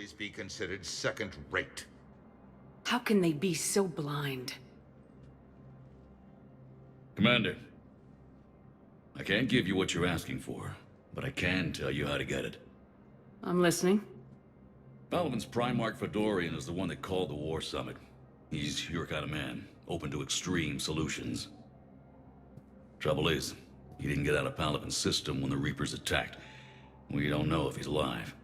always be considered second-rate. How can they be so blind? Commander, I can't give you what you're asking for, but I can tell you how to get it. I'm listening. Palaven's Primarch Fedorian is the one that called the War Summit. He's your kind of man, open to extreme solutions. Trouble is, he didn't get out of Palaven's system when the Reapers attacked. We don't know if he's alive.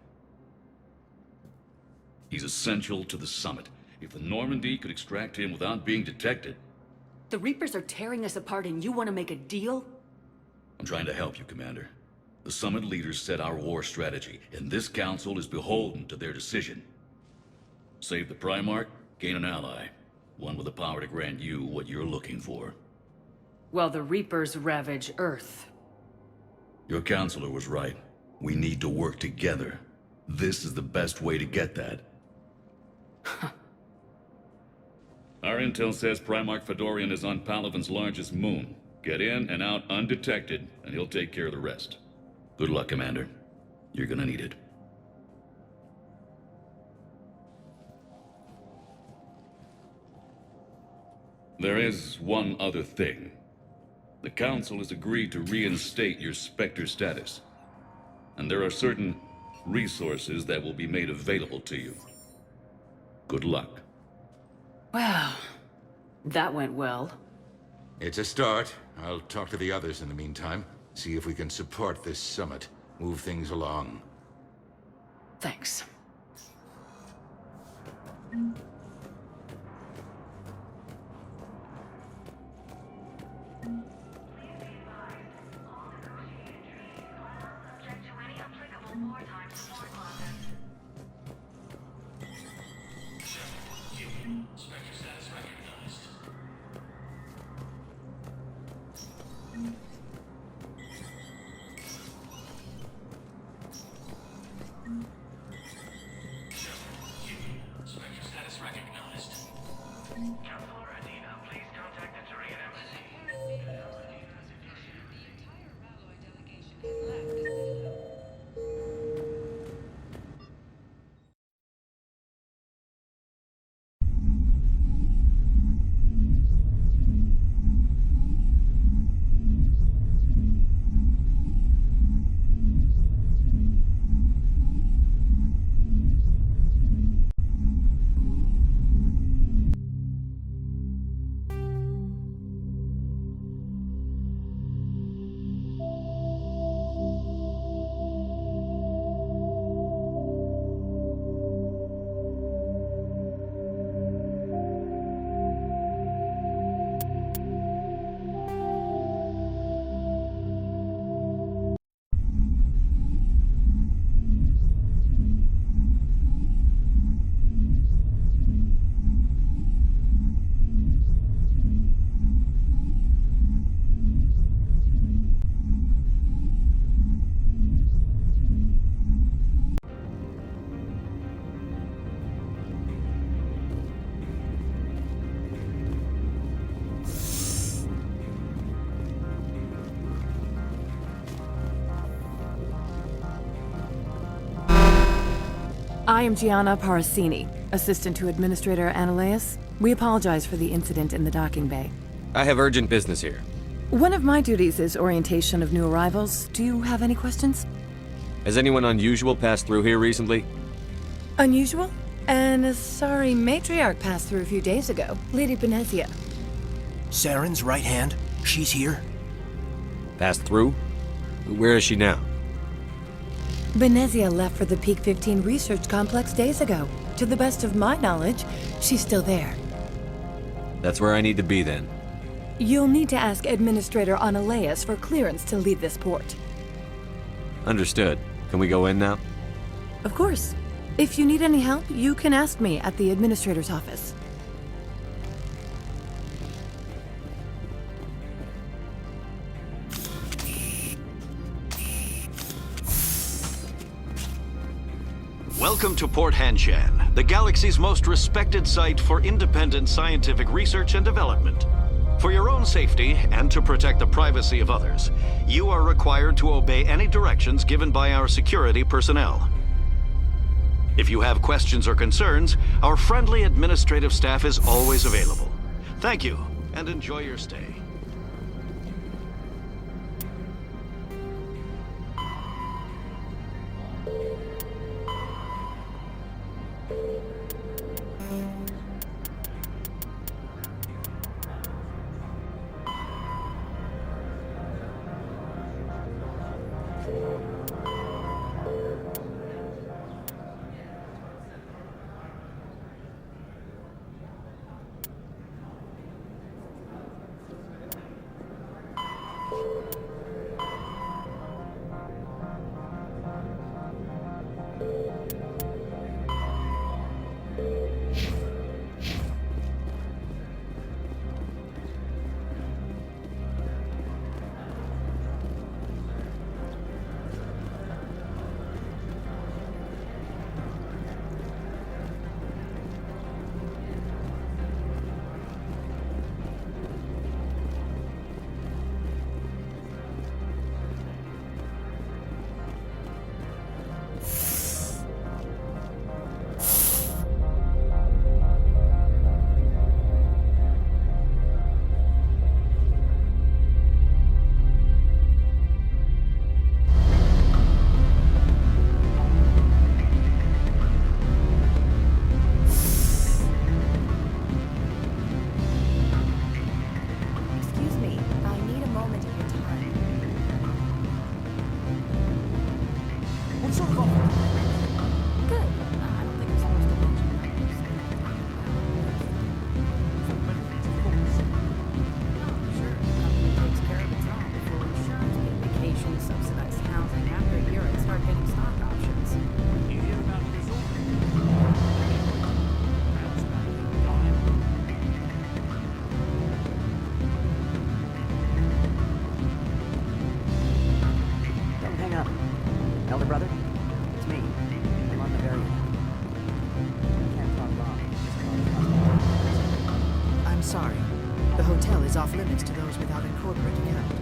He's essential to the summit. If the Normandy could extract him without being detected... The Reapers are tearing us apart and you want to make a deal? I'm trying to help you, Commander. The summit leaders set our war strategy, and this council is beholden to their decision. Save the Primarch, gain an ally. One with the power to grant you what you're looking for. While the Reapers ravage Earth. Your counselor was right. We need to work together. This is the best way to get that. Our intel says Primarch Fedorian is on Palaven's largest moon. Get in and out undetected, and he'll take care of the rest. Good luck, Commander. You're gonna need it. There is one other thing. The Council has agreed to reinstate your Spectre status. And there are certain resources that will be made available to you. Good luck. Well, that went well. It's a start. I'll talk to the others in the meantime. See if we can support this summit. Move things along. Thanks. I am Gianna Parasini, assistant to Administrator Ananias. We apologize for the incident in the docking bay. I have urgent business here. One of my duties is orientation of new arrivals. Do you have any questions? Has anyone unusual passed through here recently? Unusual? And a sorry matriarch passed through a few days ago, Lady Benezia. Saren's right hand? She's here? Passed through? Where is she now? Benezia left for the Peak 15 research complex days ago. To the best of my knowledge, she's still there. That's where I need to be then. You'll need to ask Administrator Ananias for clearance to leave this port. Understood. Can we go in now? Of course. If you need any help, you can ask me at the Administrator's office. Welcome to Port Hanshan, the galaxy's most respected site for independent scientific research and development. For your own safety and to protect the privacy of others, you are required to obey any directions given by our security personnel. If you have questions or concerns, our friendly administrative staff is always available. Thank you, and enjoy your stay. Excuse me, I need a moment of your time. What sort of offer? Good. I don't think you're supposed to mention numbers. Oh, sure. The company takes care of its own. Full insurance, paid vacation, subsidized housing. After a year, I'd start getting stock options. You hear about the resort? Don't hang up. Elder brother, it's me. I'm on the very end. I can't talk long. I'm sorry. The hotel is off limits to those without a corporate account.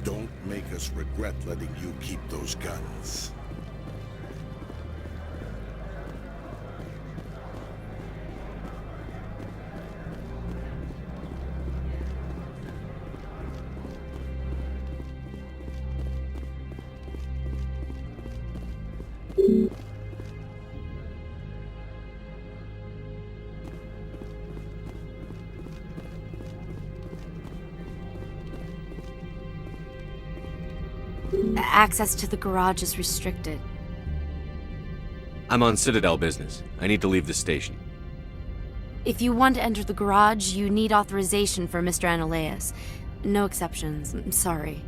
Don't make us regret letting you keep those guns. Access to the garage is restricted. I'm on Citadel business. I need to leave the station. If you want to enter the garage, you need authorization for Mr. Ananias. No exceptions. I'm sorry.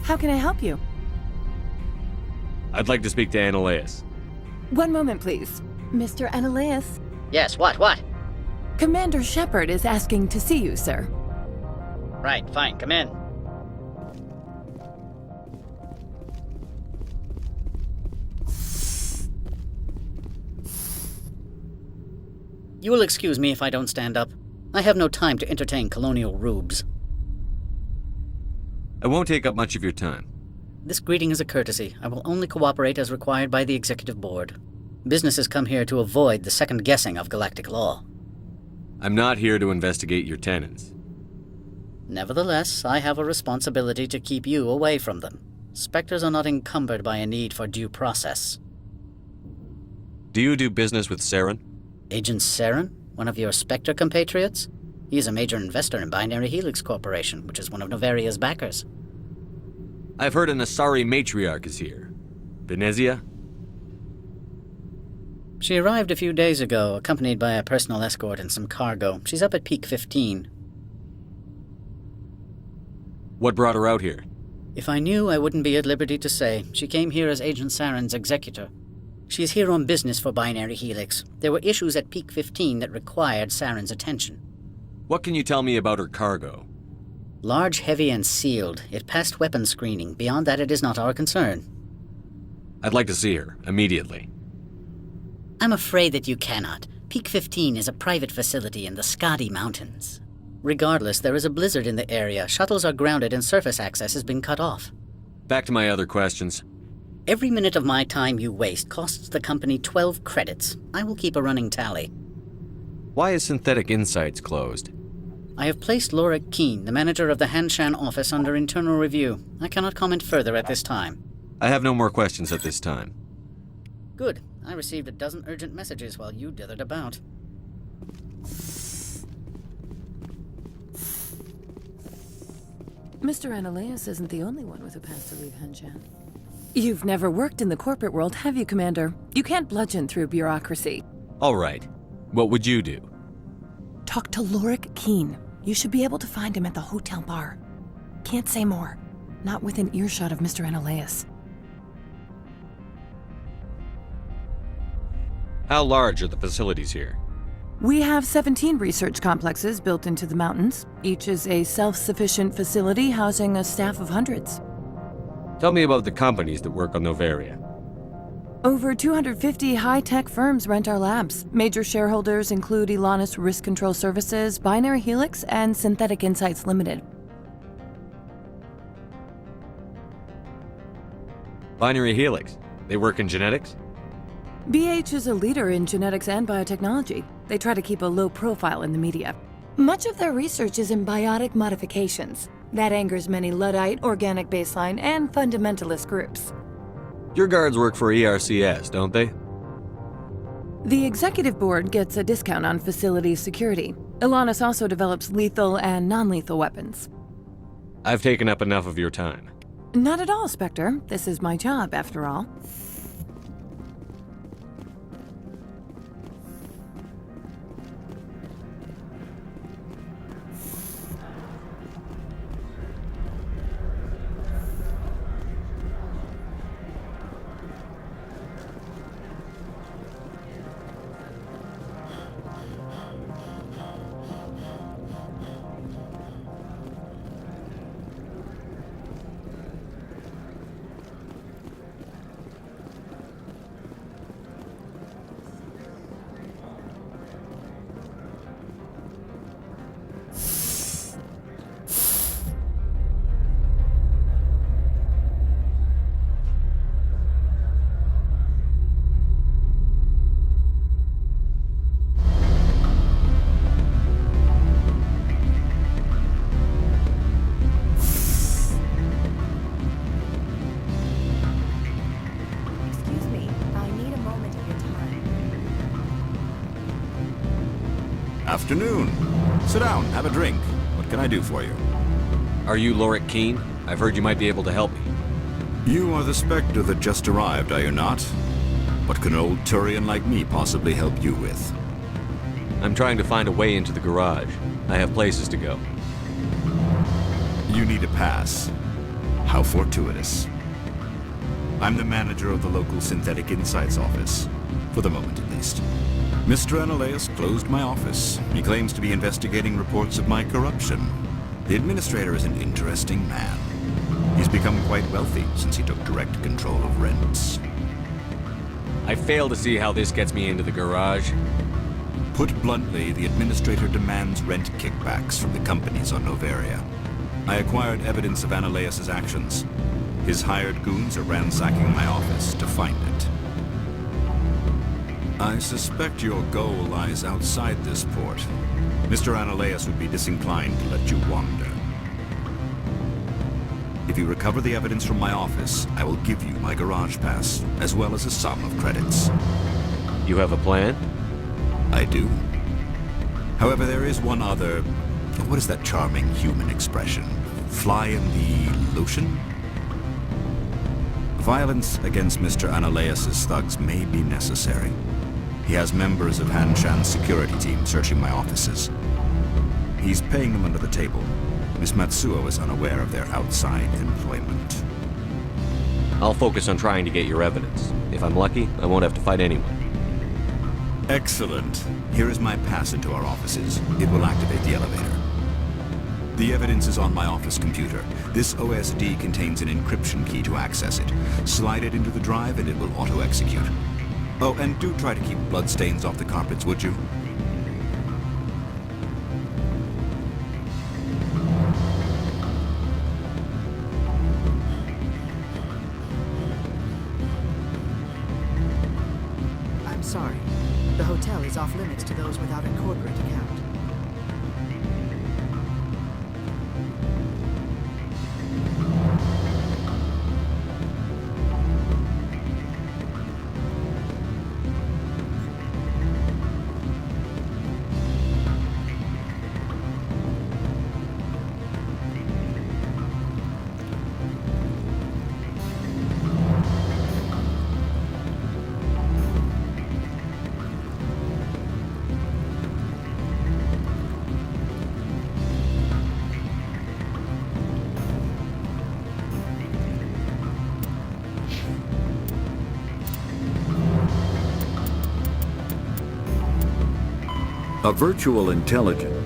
How can I help you? I'd like to speak to Ananias. One moment, please. Mr. Ananias. Yes, what? Commander Shepard is asking to see you, sir. Right, fine, come in. You will excuse me if I don't stand up. I have no time to entertain colonial rubes. I won't take up much of your time. This greeting is a courtesy. I will only cooperate as required by the Executive Board. Businesses come here to avoid the second guessing of galactic law. I'm not here to investigate your tenants. Nevertheless, I have a responsibility to keep you away from them. Spectres are not encumbered by a need for due process. Do you do business with Saren? Agent Saren? One of your Spectre compatriots? He is a major investor in Binary Helix Corporation, which is one of Novaria's backers. I've heard an Asari matriarch is here. Venezia? She arrived a few days ago, accompanied by a personal escort and some cargo. She's up at Peak 15. What brought her out here? If I knew, I wouldn't be at liberty to say. She came here as Agent Saren's executor. She's here on business for Binary Helix. There were issues at Peak 15 that required Saren's attention. What can you tell me about her cargo? Large, heavy, and sealed. It passed weapons screening. Beyond that, it is not our concern. I'd like to see her, immediately. I'm afraid that you cannot. Peak 15 is a private facility in the Skadi Mountains. Regardless, there is a blizzard in the area. Shuttles are grounded and surface access has been cut off. Back to my other questions. Every minute of my time you waste costs the company 12 credits. I will keep a running tally. Why is Synthetic Insights closed? I have placed Laura Keene, the manager of the Hanshan office, under internal review. I cannot comment further at this time. I have no more questions at this time. Good. I received a dozen urgent messages while you dithered about. Mr. Ananias isn't the only one with a pass to leave Hanshan. You've never worked in the corporate world, have you, Commander? You can't bludgeon through bureaucracy. All right. What would you do? Talk to Lorik Keene. You should be able to find him at the hotel bar. Can't say more. Not within earshot of Mr. Ananias. How large are the facilities here? We have 17 research complexes built into the mountains. Each is a self-sufficient facility housing a staff of hundreds. Tell me about the companies that work on Novaria. Over 250 high-tech firms rent our labs. Major shareholders include Elanus Risk Control Services, Binary Helix, and Synthetic Insights Limited. Binary Helix. They work in genetics? BH is a leader in genetics and biotechnology. They try to keep a low profile in the media. Much of their research is in biotic modifications. That angers many Luddite, organic baseline, and fundamentalist groups. Your guards work for ERCS, don't they? The executive board gets a discount on facility security. Elanus also develops lethal and non-lethal weapons. I've taken up enough of your time. Not at all, Spectre. This is my job, after all. Afternoon. Sit down, have a drink. What can I do for you? Are you Lorik Keene? I've heard you might be able to help me. You are the Spectre that just arrived, are you not? What can an old Turian like me possibly help you with? I'm trying to find a way into the garage. I have places to go. You need a pass. How fortuitous. I'm the manager of the local Synthetic Insights office. For the moment, at least. Mr. Analeas closed my office. He claims to be investigating reports of my corruption. The administrator is an interesting man. He's become quite wealthy since he took direct control of rents. I fail to see how this gets me into the garage. Put bluntly, the administrator demands rent kickbacks from the companies on Novaria. I acquired evidence of Analeas' actions. His hired goons are ransacking my office to find it. I suspect your goal lies outside this port. Mr. Analeas would be disinclined to let you wander. If you recover the evidence from my office, I will give you my garage pass, as well as a sum of credits. You have a plan? I do. However, there is one other... What is that charming human expression? Fly in the lotion? Violence against Mr. Analeas' thugs may be necessary. He has members of Hanshan's security team searching my offices. He's paying them under the table. Miss Matsuo is unaware of their outside employment. I'll focus on trying to get your evidence. If I'm lucky, I won't have to fight anyone. Excellent. Here is my pass into our offices. It will activate the elevator. The evidence is on my office computer. This OSD contains an encryption key to access it. Slide it into the drive and it will auto-execute. Oh, and do try to keep bloodstains off the carpets, would you? I'm sorry. The hotel is off limits to those without a corporate account. A virtual intelligence.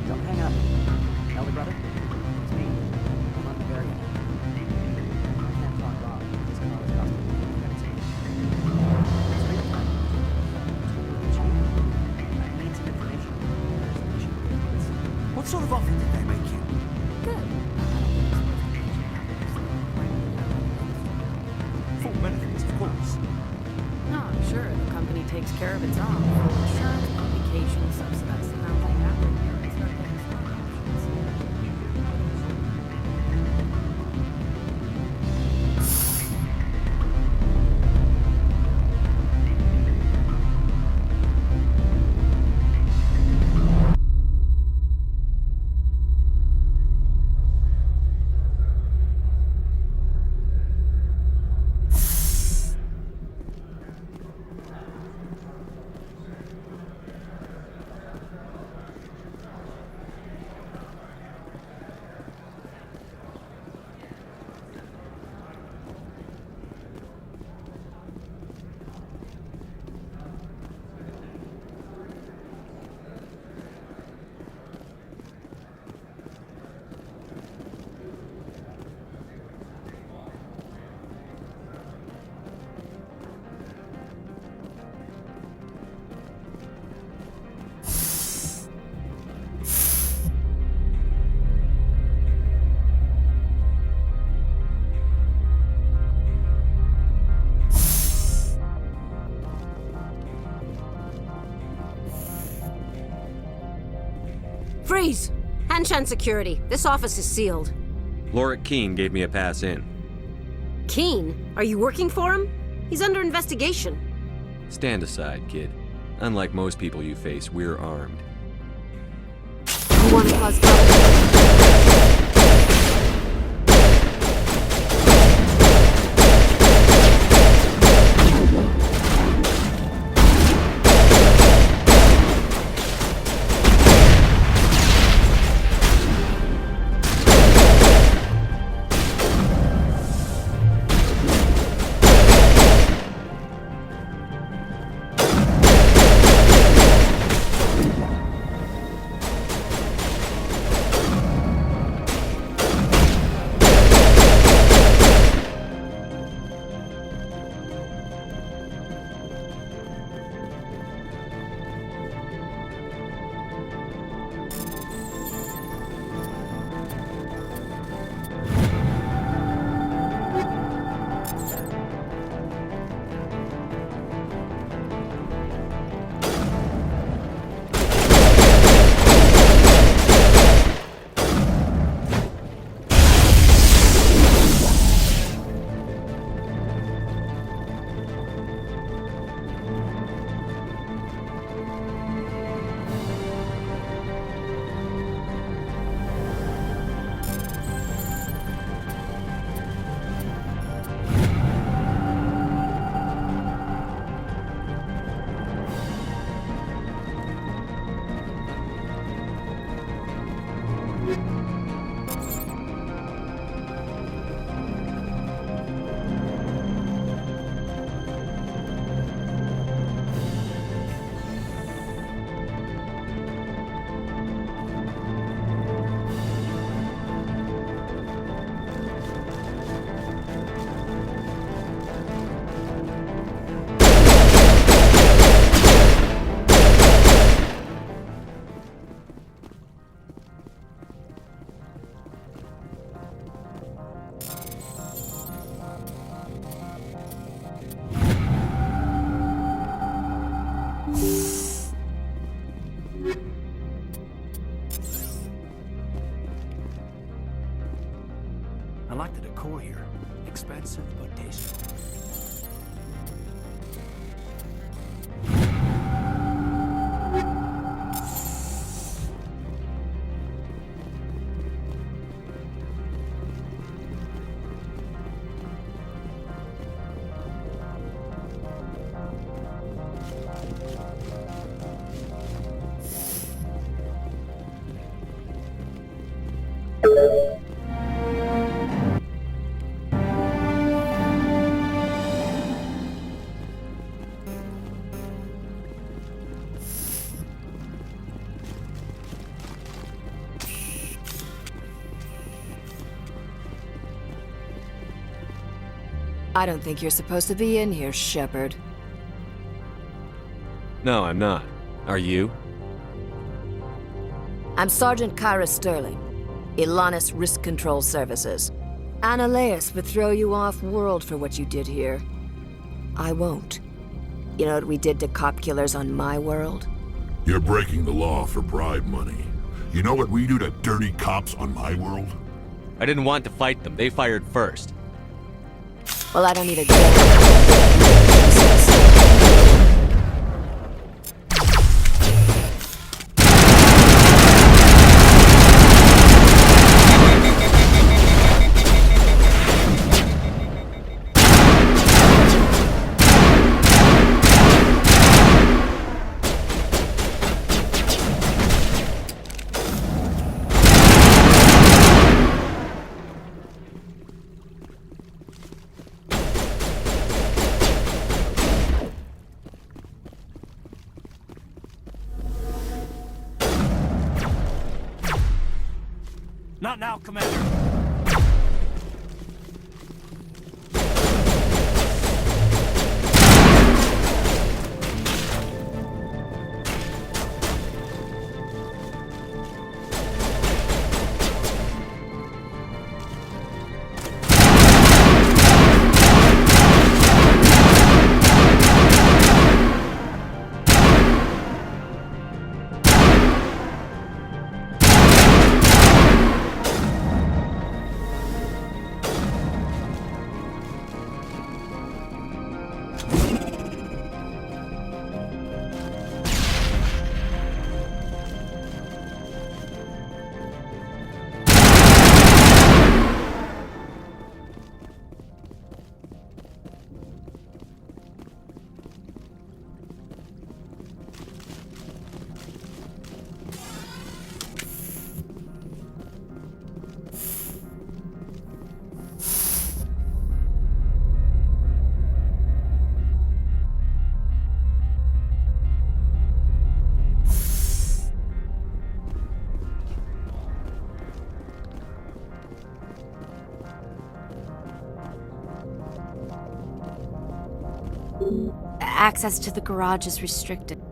Don't hang up. Elder brother, it's me. I'm on the very end. I can't talk long. This call is costing me credits. It's real time. I need some information. There's an issue here. Listen. What sort of offer did they make you? Good. Full benefits, of course. No, I'm sure the company takes care of its own. Full insurance, vacation, subsidized housing. After a year, I start getting stock options. Freeze! Hanshan security. This office is sealed. Lorik Keene gave me a pass in. Keene? Are you working for him? He's under investigation. Stand aside, kid. Unlike most people you face, we're armed. You want to cause trouble? I like the decor here. Expensive, but tasteful. I don't think you're supposed to be in here, Shepard. No, I'm not. Are you? I'm Sergeant Kyra Sterling, Ilanis Risk Control Services. Ananias would throw you off-world for what you did here. I won't. You know what we did to cop killers on my world? You're breaking the law for bribe money. You know what we do to dirty cops on my world? I didn't want to fight them. They fired first. Well, I don't need a gun. Not now, Commander. Access to the garage is restricted.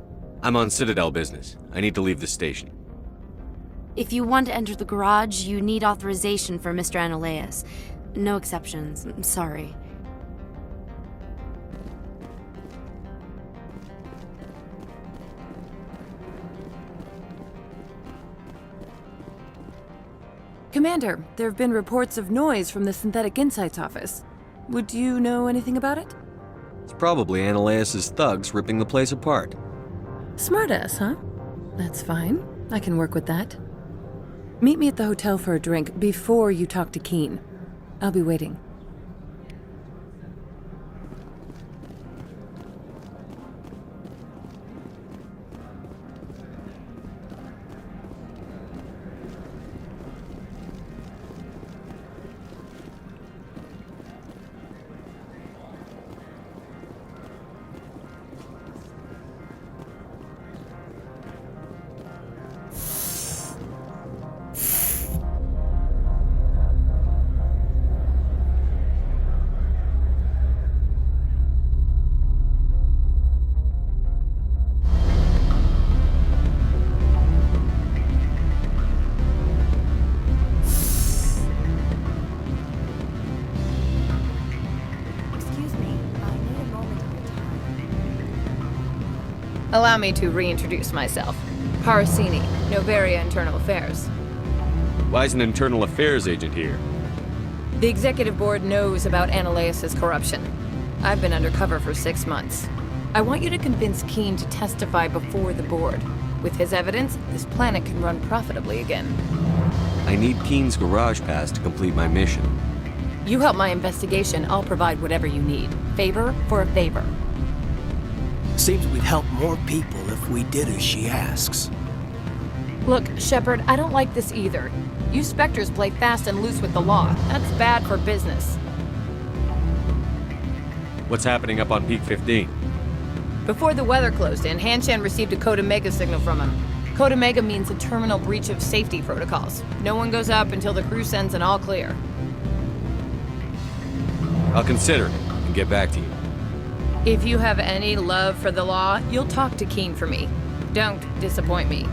I'm on Citadel business. I need to leave the station. If you want to enter the garage, you need authorization for Mr. Analeas. No exceptions. I'm sorry. Commander, there have been reports of noise from the Synthetic Insights office. Would you know anything about it? It's probably Analeas' thugs ripping the place apart. Smartass, huh? That's fine. I can work with that. Meet me at the hotel for a drink before you talk to Keen. I'll be waiting. Allow me to reintroduce myself. Parasini, Novaria Internal Affairs. Why is an internal affairs agent here? The executive board knows about Analeas' corruption. I've been undercover for 6 months. I want you to convince Keen to testify before the board. With his evidence, this planet can run profitably again. I need Keen's garage pass to complete my mission. You help my investigation, I'll provide whatever you need. Favor for a favor. Seems we'd help more people if we did as she asks. Look, Shepard, I don't like this either. You Spectres play fast and loose with the law. That's bad for business. What's happening up on Peak 15? Before the weather closed in, Hanshan received a Code Omega signal from him. Code Omega means a terminal breach of safety protocols. No one goes up until the crew sends an all clear. I'll consider it and get back to you. If you have any love for the law, you'll talk to Keen for me. Don't disappoint me.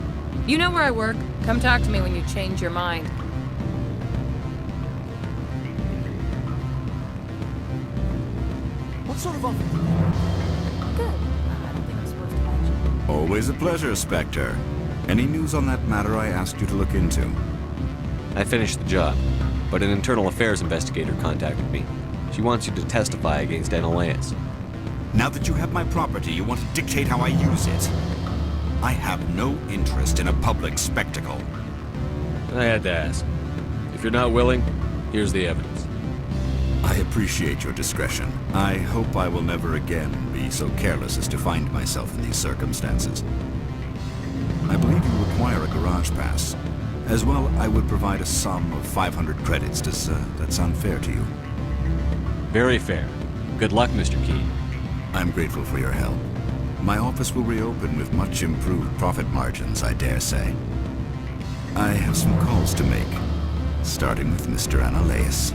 You know where I work. Come talk to me when you change your mind. What sort of offer? Good. I don't think I'm supposed to mention. Always a pleasure, Spectre. Any news on that matter I asked you to look into? I finished the job, but an internal affairs investigator contacted me. She wants you to testify against Analeas. Now that you have my property, you want to dictate how I use it. I have no interest in a public spectacle. I had to ask. If you're not willing, here's the evidence. I appreciate your discretion. I hope I will never again be so careless as to find myself in these circumstances. I believe you require a garage pass. As well, I would provide a sum of 500 credits. Does that sound fair to you? Very fair. Good luck, Mr. Keen. I'm grateful for your help. My office will reopen with much improved profit margins, I dare say. I have some calls to make, starting with Mr. Analeas.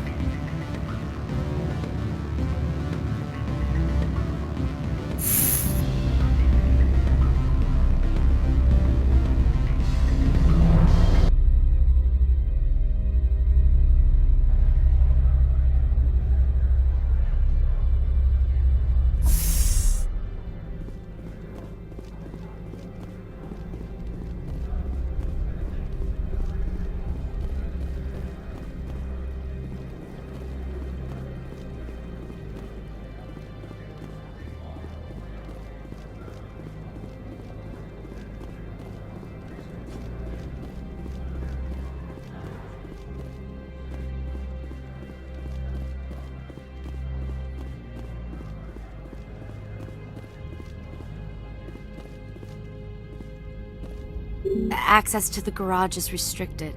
Access to the garage is restricted.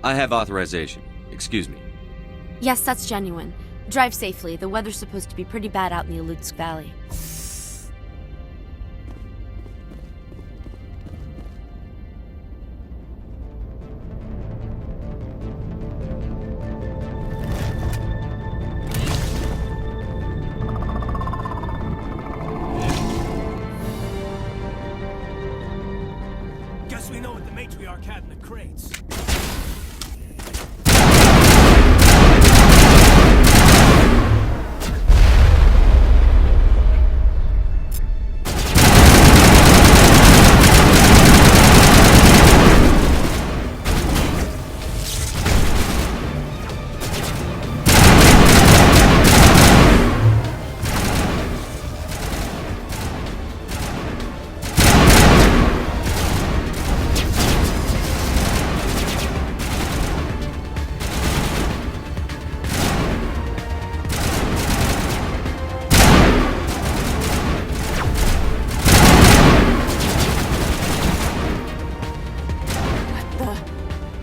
I have authorization. Excuse me. Yes, that's genuine. Drive safely. The weather's supposed to be pretty bad out in the Alutsk Valley. guess we know what the matriarch had in the crates.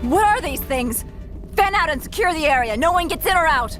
What are these things? Fan out and secure the area. No one gets in or out.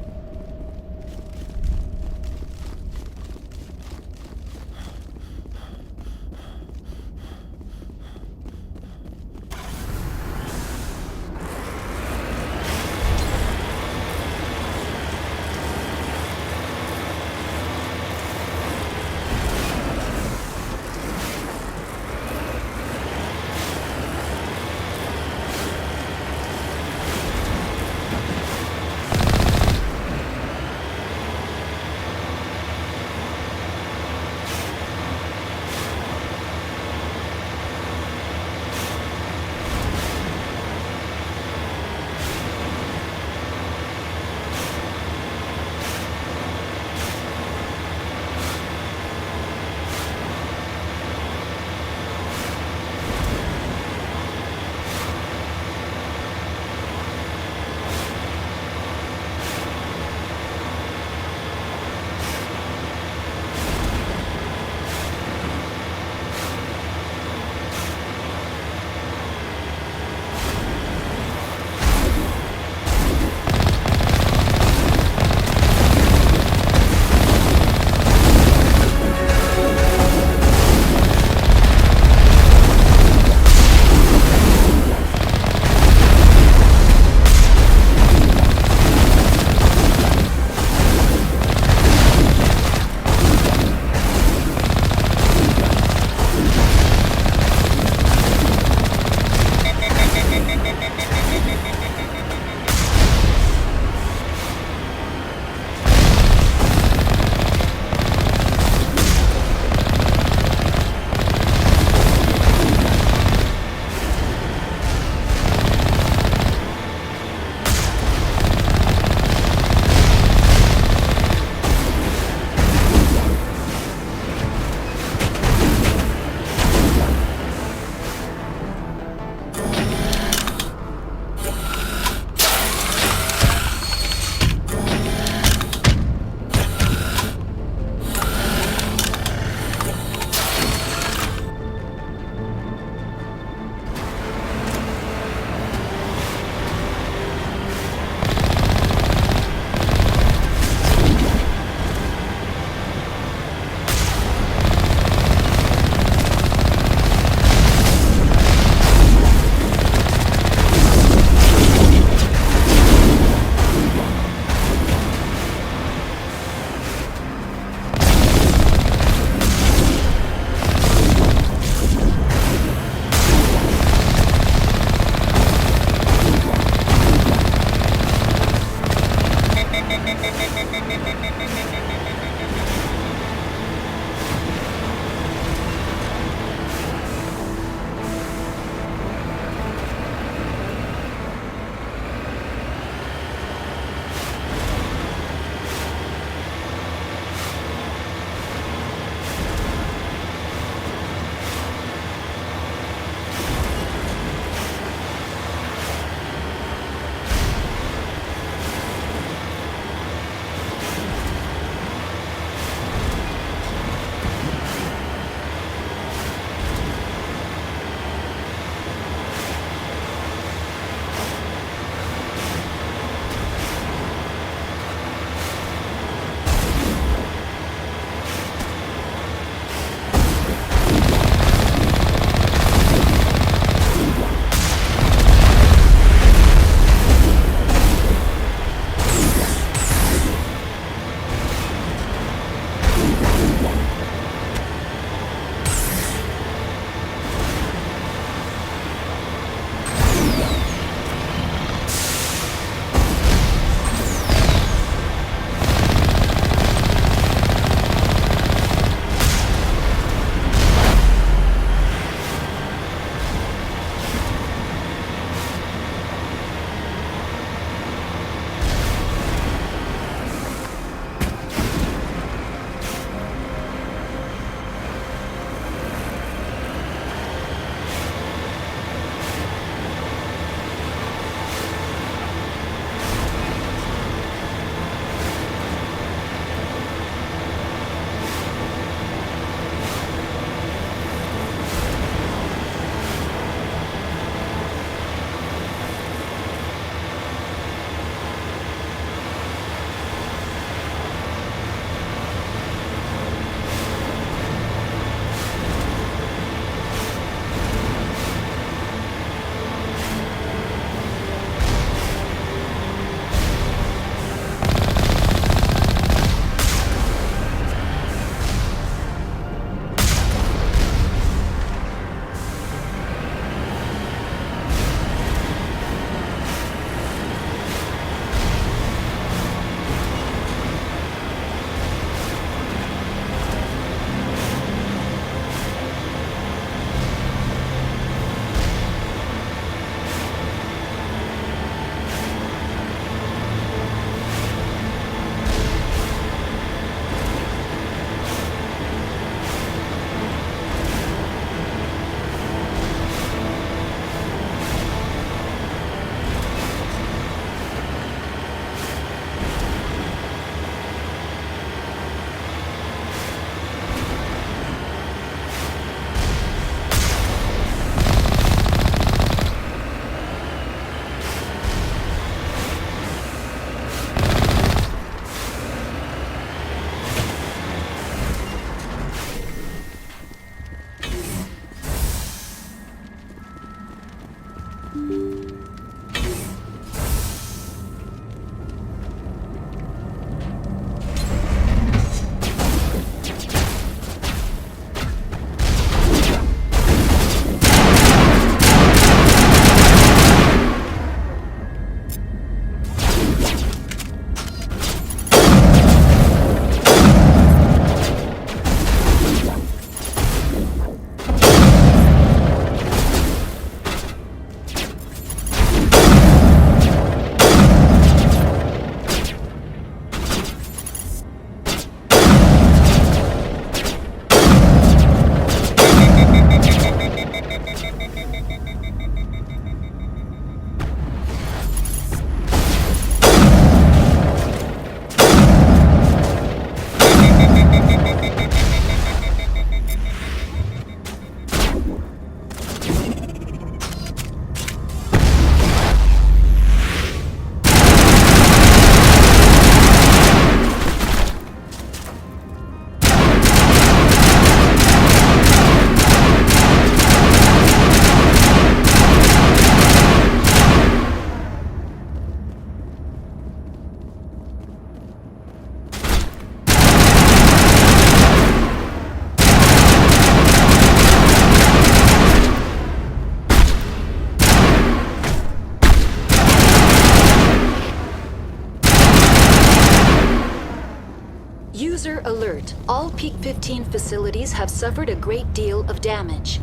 User alert. All Peak 15 facilities have suffered a great deal of damage.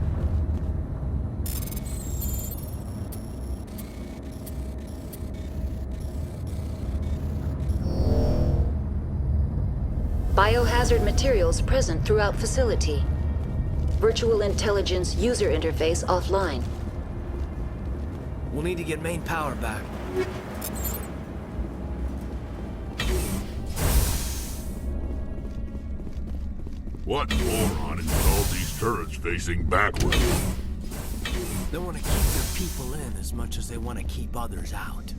Biohazard materials present throughout facility. Virtual intelligence user interface offline. We'll need to get main power back. What moron installed these turrets facing backward? They want to keep their people in as much as they want to keep others out.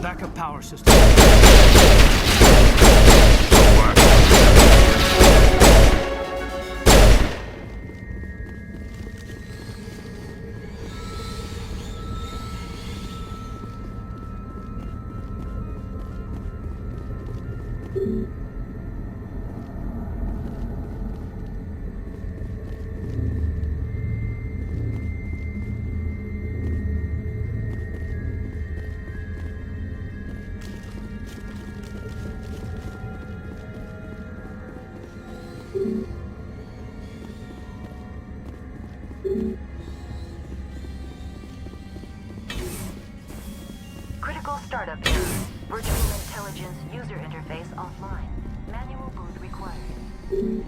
backup power system. Critical startup error. Virtual intelligence user interface offline. Manual boot required.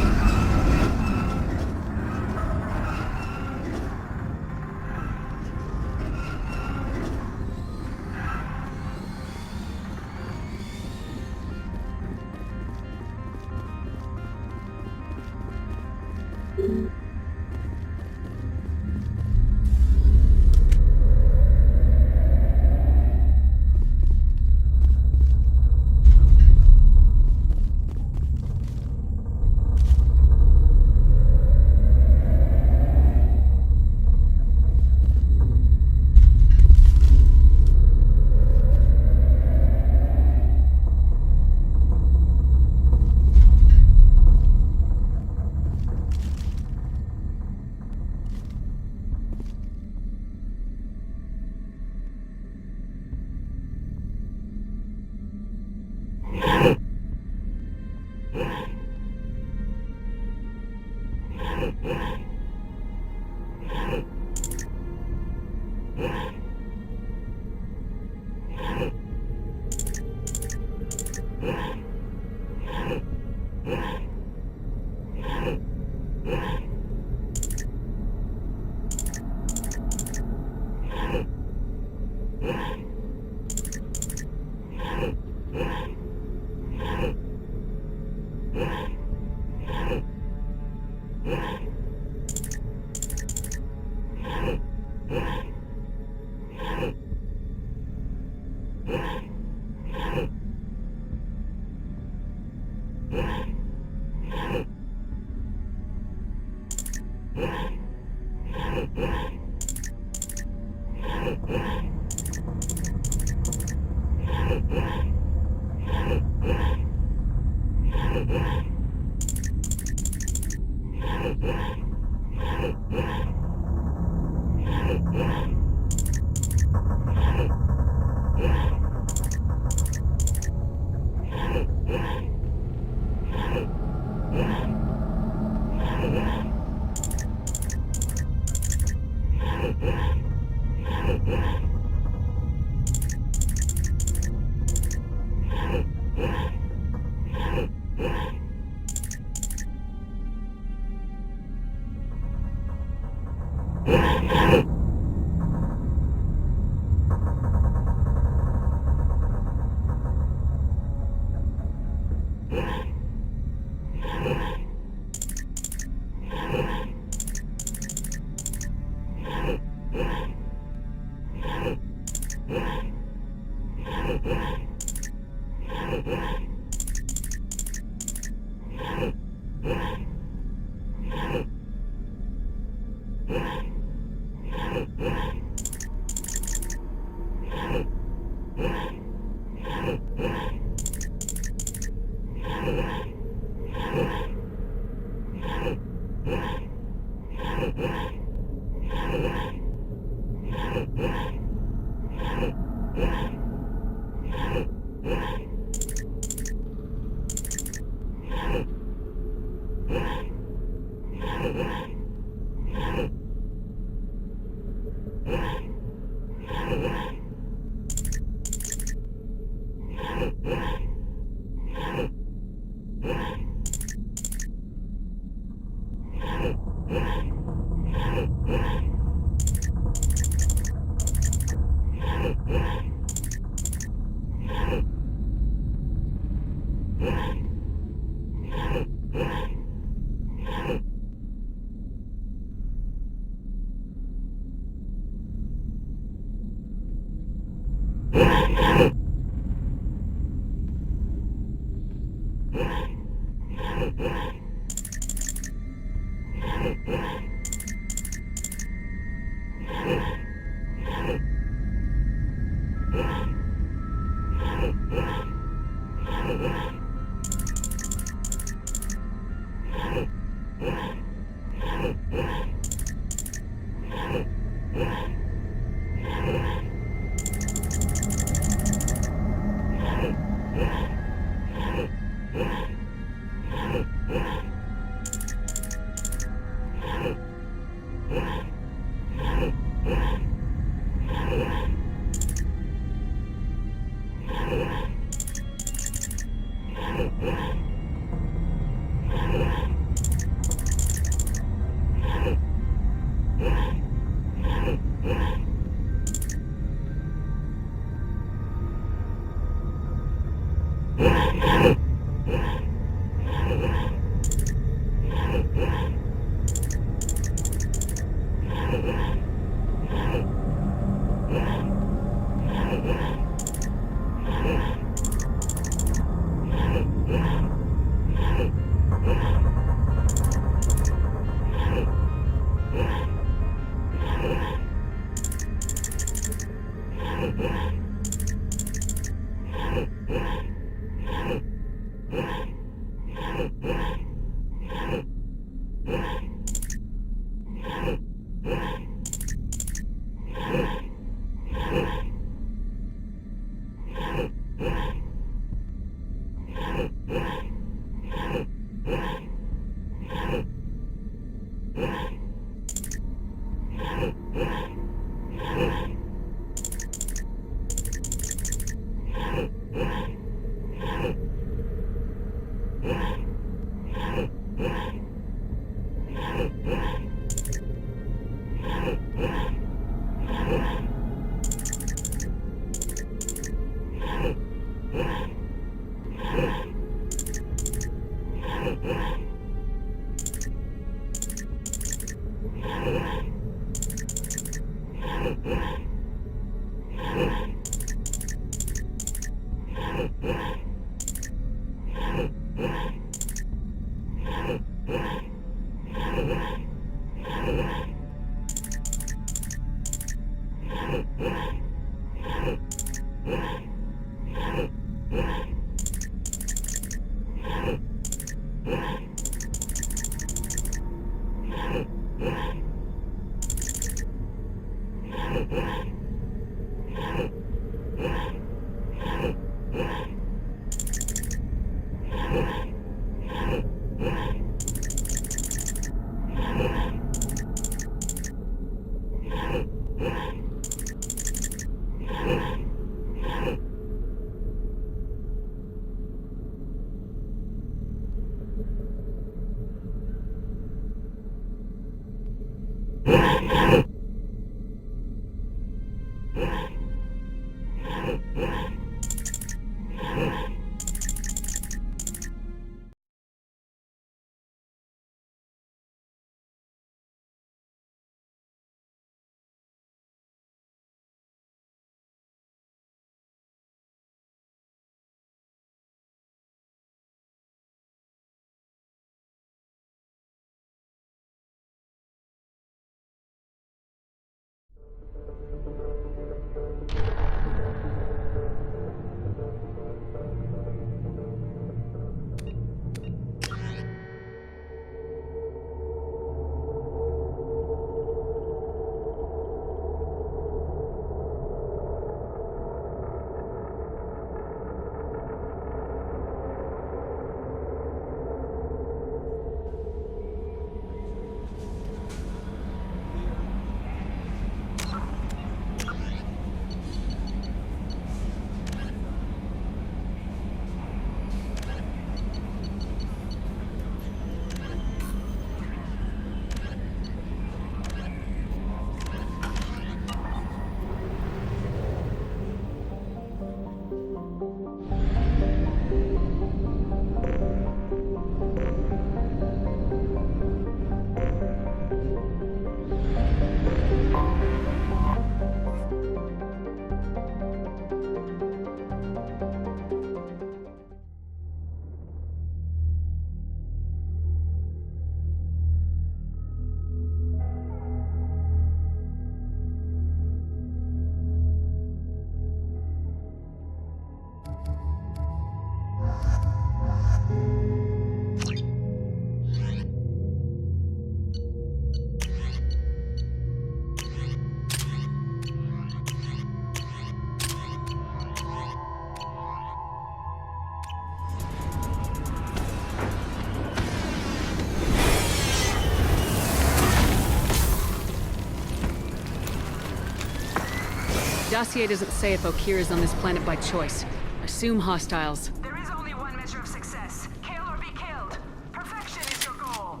Dossier doesn't say if Okir is on this planet by choice. Assume hostiles. There is only one measure of success. Kill or be killed. Perfection is your goal.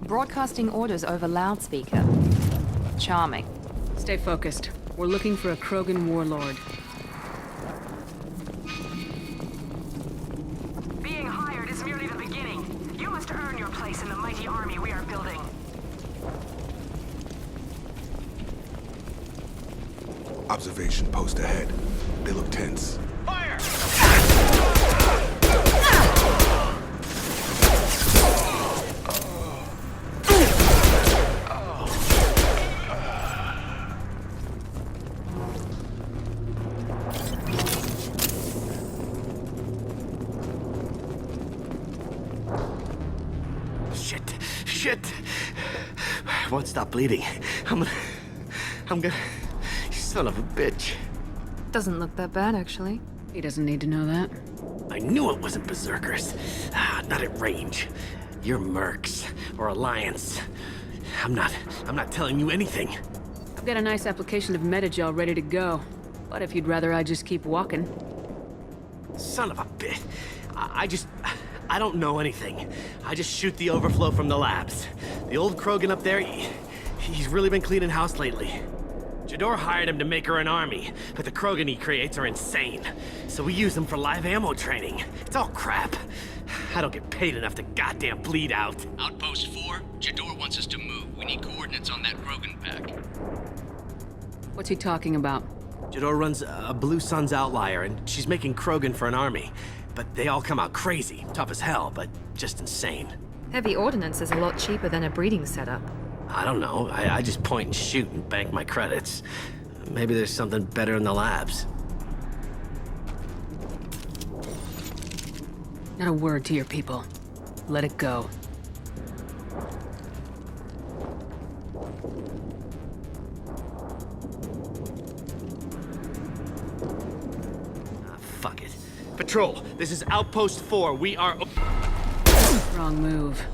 Broadcasting orders over loudspeaker. Charming. Stay focused. We're looking for a Krogan warlord. Being hired is merely the beginning. You must earn your place in the mighty army we are building. Observation post ahead. They look tense. Fire! Shit! I won't stop bleeding. I'm gonna... You son of a bitch. Doesn't look that bad, actually. He doesn't need to know that. I knew it wasn't Berserkers. Not at range. You're Mercs, or Alliance. I'm not telling you anything. I've got a nice application of metagel ready to go. But if you'd rather I just keep walking. Son of a bitch. I don't know anything. I just shoot the overflow from the labs. The old Krogan up there, he's really been cleaning house lately. Jador hired him to make her an army, but the Krogan he creates are insane. So we use them for live ammo training. It's all crap. I don't get paid enough to goddamn bleed out. Outpost 4, Jador wants us to move. We need coordinates on that Krogan pack. What's he talking about? Jador runs a Blue Suns outlier, and she's making Krogan for an army. But they all come out crazy, tough as hell, but just insane. Heavy ordnance is a lot cheaper than a breeding setup. I don't know. I just point and shoot and bank my credits. Maybe there's something better in the labs. Not a word to your people. Let it go. Fuck it. Patrol, this is Outpost 4. We are... Wrong move.